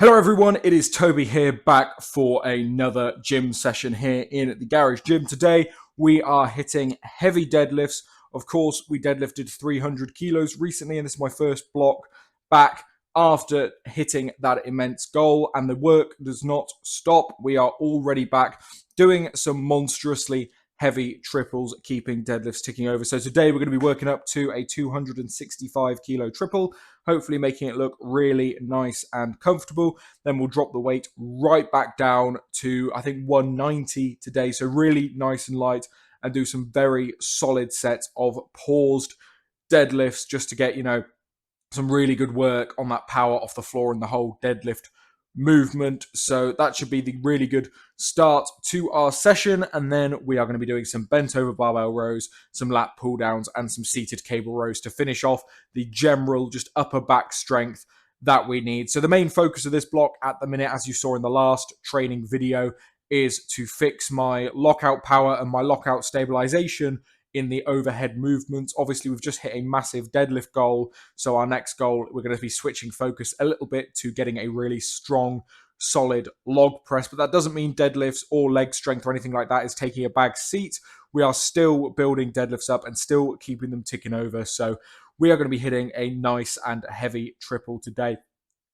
Hello everyone, it is Toby here, back for another gym session here in the garage gym. Today we are hitting heavy deadlifts. Of course, we deadlifted 300 kilos recently, and this is my first block back after hitting that immense goal, and the work does not stop. We are already back doing some monstrously heavy triples, keeping deadlifts ticking over. So today we're going to be working up to a 265 kilo triple, hopefully making it look really nice and comfortable. Then we'll drop the weight right back down to, I think, 190 today. So really nice and light, and do some very solid sets of paused deadlifts just to get, some really good work on that power off the floor and the whole deadlift movement. So that should be the really good start to our session. And then we are going to be doing some bent over barbell rows, some lat pull downs, and some seated cable rows to finish off the general just upper back strength that we need. So the main focus of this block at the minute, as you saw in the last training video, is to fix my lockout power and my lockout stabilization in the overhead movements. Obviously, we've just hit a massive deadlift goal. So our next goal, we're going to be switching focus a little bit to getting a really strong, solid log press. But that doesn't mean deadlifts or leg strength or anything like that is taking a back seat. We are still building deadlifts up and still keeping them ticking over. So we are going to be hitting a nice and heavy triple today.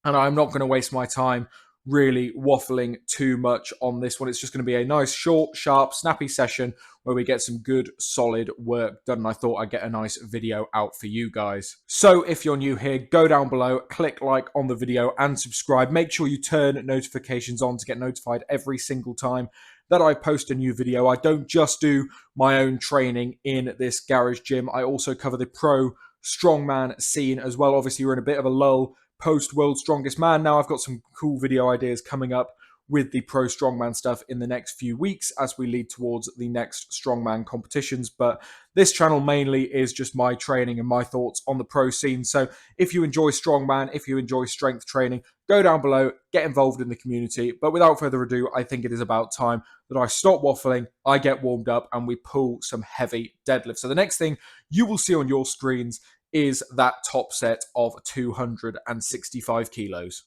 And I'm not going to waste my time really waffling too much on this one. It's just going to be a nice, short, sharp, snappy session where we get some good, solid work done. And I thought I'd get a nice video out for you guys. So if you're new here, go down below, click like on the video and subscribe. Make sure you turn notifications on to get notified every single time that I post a new video. I don't just do my own training in this garage gym. I also cover the pro strongman scene as well. Obviously, we're in a bit of a lull post World's Strongest Man. Now I've got some cool video ideas coming up with the pro strongman stuff in the next few weeks as we lead towards the next strongman competitions. But this channel mainly is just my training and my thoughts on the pro scene. So if you enjoy strongman, if you enjoy strength training, go down below, get involved in the community. But without further ado, I think it is about time that I stop waffling, I get warmed up, and we pull some heavy deadlifts. So the next thing you will see on your screens is that top set of 265 kilos.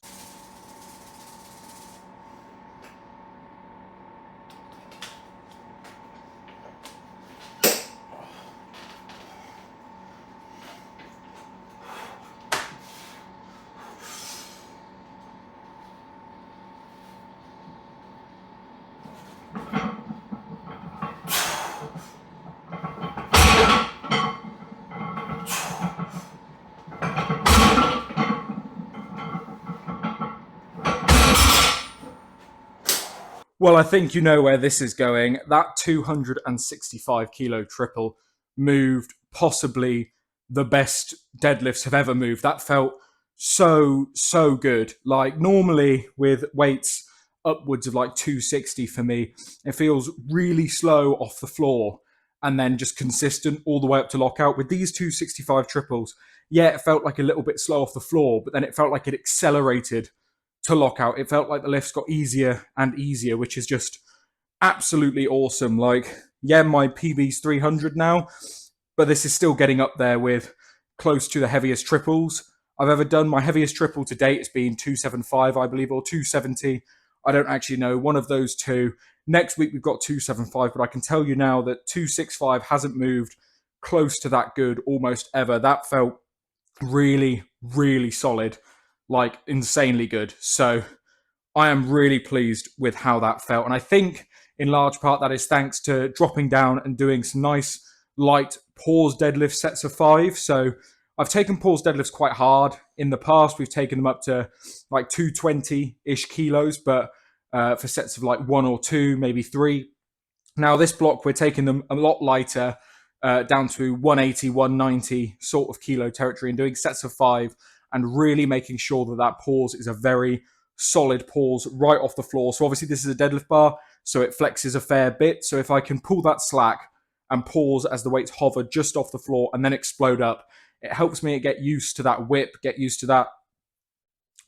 Well, I think you know where this is going. That 265 kilo triple moved possibly the best deadlifts have ever moved. That felt so good. Like normally with weights upwards of like 260 for me, it feels really slow off the floor and then just consistent all the way up to lockout. With these 265 triples, yeah, it felt like a little bit slow off the floor, but then it felt like it accelerated to lockout. It felt like the lifts got easier and easier, which is just absolutely awesome. Like, yeah, my PB's 300 now, but this is still getting up there with close to the heaviest triples I've ever done. My heaviest triple to date has been 275, I believe, or 270. I don't actually know, one of those two. Next week we've got 275, but I can tell you now that 265 hasn't moved close to that good almost ever. That felt really solid, like insanely good. So I am really pleased with how that felt. And I think in large part that is thanks to dropping down and doing some nice light pause deadlift sets of 5. So I've taken pause deadlifts quite hard in the past. We've taken them up to like 220-ish kilos, but for sets of like 1 or 2, maybe 3. Now this block, we're taking them a lot lighter, down to 180, 190 sort of kilo territory, and doing sets of 5 and really making sure that that pause is a very solid pause right off the floor. So obviously this is a deadlift bar, so it flexes a fair bit. So if I can pull that slack and pause as the weights hover just off the floor and then explode up, it helps me get used to that whip, get used to that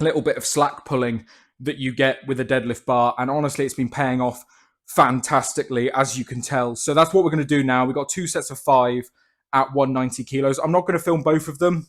little bit of slack pulling that you get with a deadlift bar. And honestly, it's been paying off fantastically, as you can tell. So that's what we're going to do now. We've got 2 sets of 5 at 190 kilos. I'm not going to film both of them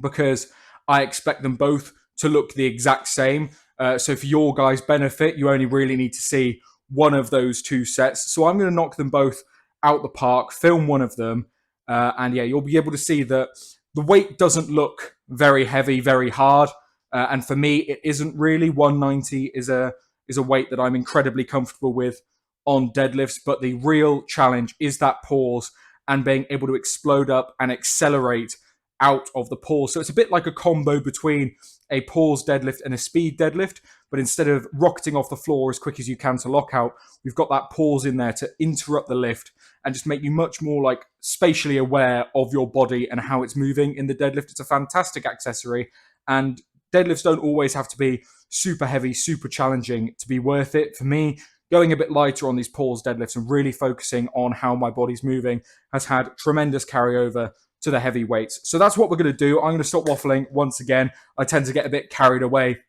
because I expect them both to look the exact same. So for your guys' benefit, you only really need to see one of those 2 sets. So I'm going to knock them both out the park, film one of them, and yeah, you'll be able to see that the weight doesn't look very heavy, very hard. And for me, it isn't really. 190 is a weight that I'm incredibly comfortable with on deadlifts. But the real challenge is that pause and being able to explode up and accelerate out of the pause. So it's a bit like a combo between a pause deadlift and a speed deadlift. But instead of rocketing off the floor as quick as you can to lock out, we've got that pause in there to interrupt the lift and just make you much more like spatially aware of your body and how it's moving in the deadlift. It's a fantastic accessory, and deadlifts don't always have to be super heavy, super challenging to be worth it. For me, going a bit lighter on these pause deadlifts and really focusing on how my body's moving has had tremendous carryover to the heavy weights. So that's what we're going to do. I'm going to stop waffling once again. I tend to get a bit carried away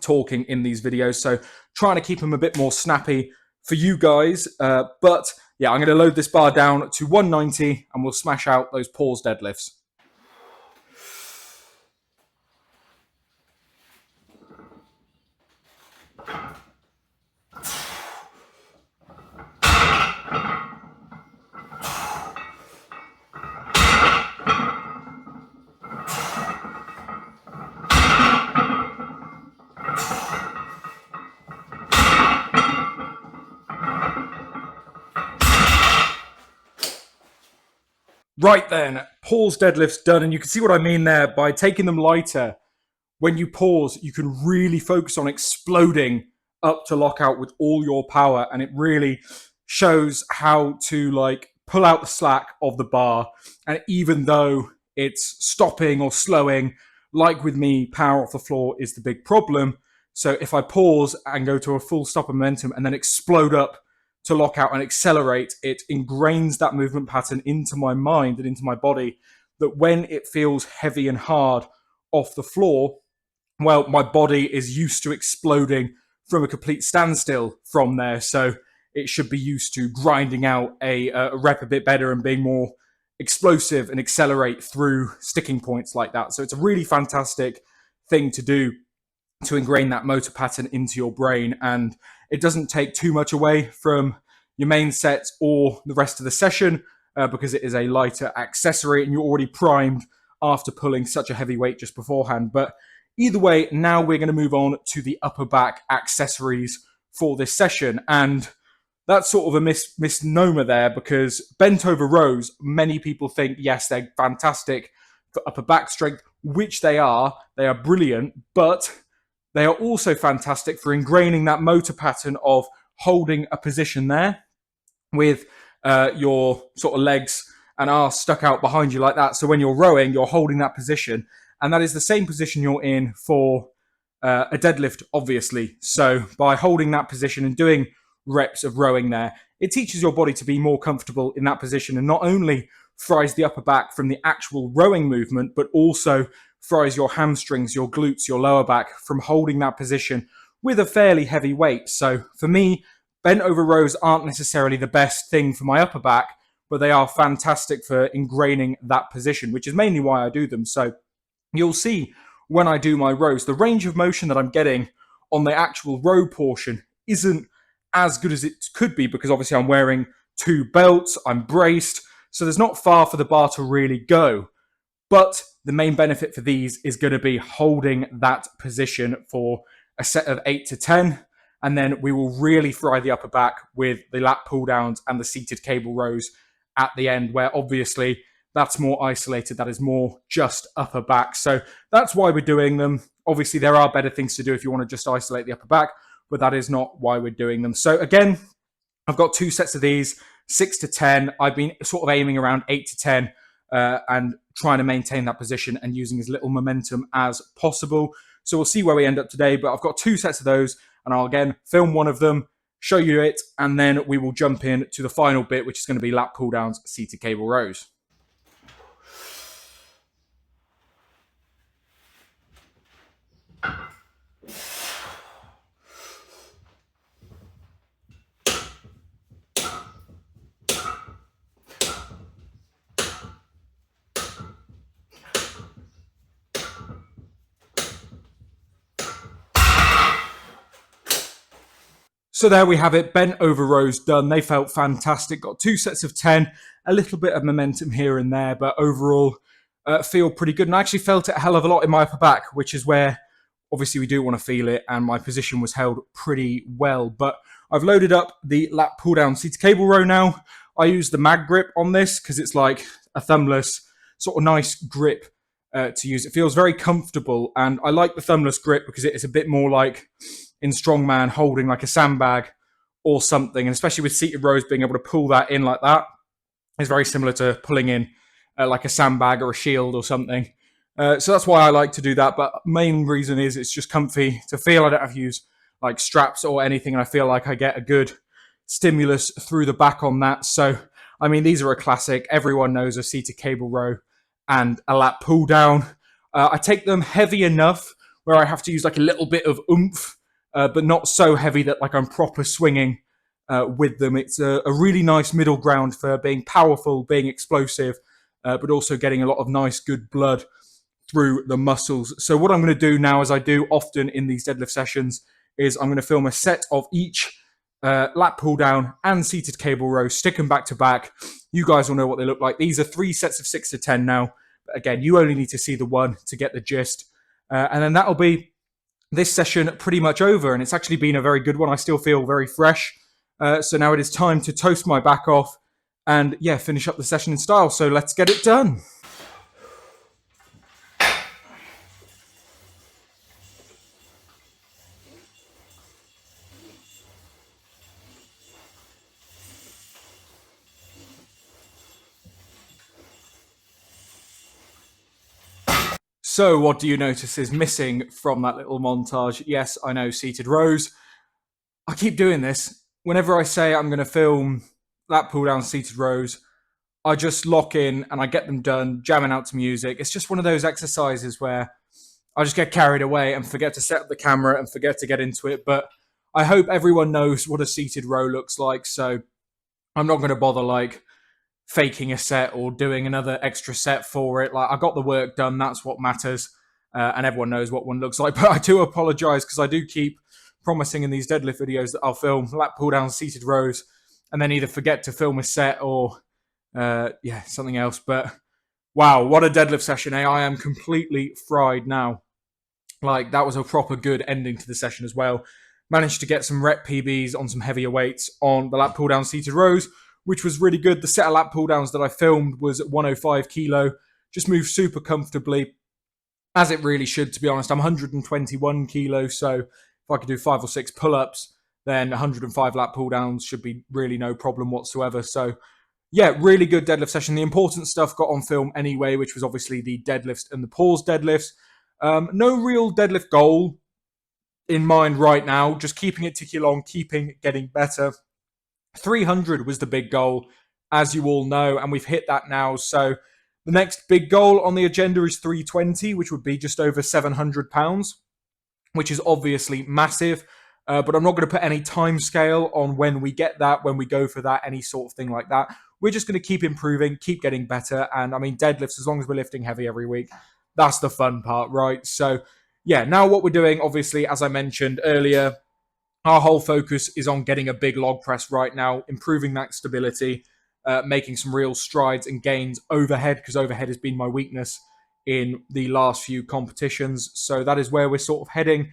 talking in these videos, so trying to keep them a bit more snappy for you guys. But yeah, I'm going to load this bar down to 190 and we'll smash out those pause deadlifts. Right then, pause deadlifts done, and you can see what I mean there. By taking them lighter, when you pause, you can really focus on exploding up to lockout with all your power, and it really shows how to like pull out the slack of the bar. And even though it's stopping or slowing, like with me, power off the floor is the big problem. So if I pause and go to a full stop of momentum and then explode up to lock out and accelerate, it ingrains that movement pattern into my mind and into my body, that when it feels heavy and hard off the floor, well, my body is used to exploding from a complete standstill from there. So it should be used to grinding out a rep a bit better and being more explosive and accelerate through sticking points like that. So it's a really fantastic thing to do to ingrain that motor pattern into your brain. And it doesn't take too much away from your main sets or the rest of the session because it is a lighter accessory and you're already primed after pulling such a heavy weight just beforehand. But either way, now we're going to move on to the upper back accessories for this session. And that's sort of a misnomer there, because bent over rows, many people think, yes, they're fantastic for upper back strength, which they are. They are brilliant, but they are also fantastic for ingraining that motor pattern of holding a position there with your sort of legs and arse stuck out behind you like that. So when you're rowing, you're holding that position. And that is the same position you're in for a deadlift, obviously. So by holding that position and doing reps of rowing there, it teaches your body to be more comfortable in that position, and not only fries the upper back from the actual rowing movement, but also fries your hamstrings, your glutes, your lower back from holding that position with a fairly heavy weight. So for me, bent over rows aren't necessarily the best thing for my upper back, but they are fantastic for ingraining that position, which is mainly why I do them. So you'll see when I do my rows, the range of motion that I'm getting on the actual row portion isn't as good as it could be, because obviously I'm wearing 2 belts, I'm braced, so there's not far for the bar to really go. But the main benefit for these is going to be holding that position for a set of 8 to 10. And then we will really fry the upper back with the lat pull downs and the seated cable rows at the end, where obviously that's more isolated. That is more just upper back. So that's why we're doing them. Obviously, there are better things to do if you want to just isolate the upper back, but that is not why we're doing them. So again, I've got 2 sets of these, 6 to 10. I've been sort of aiming around 8 to 10 and trying to maintain that position and using as little momentum as possible. So we'll see where we end up today, but I've got 2 sets of those, and I'll again film one of them, show you it, and then we will jump in to the final bit, which is going to be lat pull downs, seated cable rows. So there we have it, bent over rows done. They felt fantastic. Got 2 sets of 10, a little bit of momentum here and there, but overall feel pretty good. And I actually felt it a hell of a lot in my upper back, which is where obviously we do want to feel it, and my position was held pretty well. But I've loaded up the lat pull down seated cable row now. I use the mag grip on this because it's like a thumbless, sort of nice grip to use. It feels very comfortable, and I like the thumbless grip because it is a bit more like in strongman holding like a sandbag or something, and especially with seated rows, being able to pull that in like that is very similar to pulling in like a sandbag or a shield or something. So that's why I like to do that, but main reason is it's just comfy to feel. I don't have to use like straps or anything, and I feel like I get a good stimulus through the back on that. So I mean, these are a classic. Everyone knows a seated cable row and a lat pull down. I take them heavy enough where I have to use like a little bit of oomph, but not so heavy that like I'm proper swinging with them. It's a really nice middle ground for being powerful, being explosive, but also getting a lot of nice, good blood through the muscles. So what I'm going to do now, as I do often in these deadlift sessions, is I'm going to film a set of each lat pull down and seated cable row, stick them back to back. You guys will know what they look like. These are 3 sets of 6 to 10 now. But again, you only need to see the one to get the gist. And then that'll be this session pretty much over. And it's actually been a very good one. I still feel very fresh. So now it is time to toast my back off and yeah, finish up the session in style. So let's get it done. So what do you notice is missing from that little montage? Yes, I know, seated rows. I keep doing this. Whenever I say I'm going to film lat pull down seated rows, I just lock in and I get them done, jamming out to music. It's just one of those exercises where I just get carried away and forget to set up the camera and forget to get into it. But I hope everyone knows what a seated row looks like. So I'm not going to bother like faking a set or doing another extra set for it. Like I got the work done. That's what matters. And everyone knows what one looks like. But I do apologize because I do keep promising in these deadlift videos that I'll film lat pull down seated rows and then either forget to film a set or something else. But wow, what a deadlift session, eh? I am completely fried now. Like that was a proper good ending to the session as well. Managed to get some rep PBs on some heavier weights on the lat pull down seated rows, which was really good. The set of lat pull downs that I filmed was 105 kilo, just moved super comfortably, as it really should, to be honest. I'm 121 kilos, so if I could do 5 or 6 pull-ups, then 105 lat pull downs should be really no problem whatsoever. So yeah, really good deadlift session. The important stuff got on film anyway, which was obviously the deadlifts and the pause deadlifts. No real deadlift goal in mind right now, just keeping it ticking along, keeping getting better. 300 was the big goal, as you all know, and we've hit that now. So the next big goal on the agenda is 320, which would be just over 700 pounds, which is obviously massive. But I'm not going to put any time scale on when we get that, when we go for that, any sort of thing like that. We're just going to keep improving, keep getting better. And I mean, deadlifts, as long as we're lifting heavy every week, that's the fun part, right? So yeah, now what we're doing, obviously, as I mentioned earlier, our whole focus is on getting a big log press right now, improving that stability, making some real strides and gains overhead, because overhead has been my weakness in the last few competitions. So that is where we're sort of heading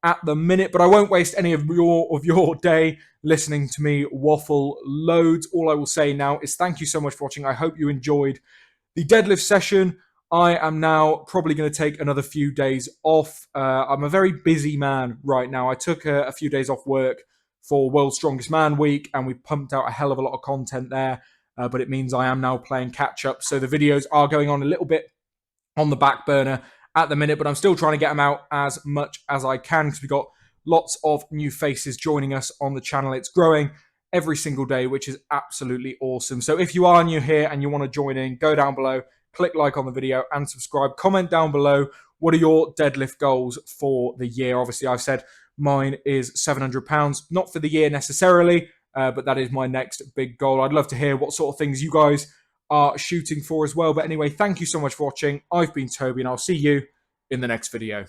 at the minute. But I won't waste any of your day listening to me waffle loads. All I will say now is thank you so much for watching. I hope you enjoyed the deadlift session. I am now probably going to take another few days off. I'm a very busy man right now. I took a few days off work for World's Strongest Man Week, and we pumped out a hell of a lot of content there. But it means I am now playing catch up. So the videos are going on a little bit on the back burner at the minute, but I'm still trying to get them out as much as I can because we've got lots of new faces joining us on the channel. It's growing every single day, which is absolutely awesome. So if you are new here and you want to join in, go down below, click like on the video and subscribe. Comment down below, what are your deadlift goals for the year? Obviously, I've said mine is £700, not for the year necessarily, but that is my next big goal. I'd love to hear what sort of things you guys are shooting for as well. But anyway, thank you so much for watching. I've been Toby, and I'll see you in the next video.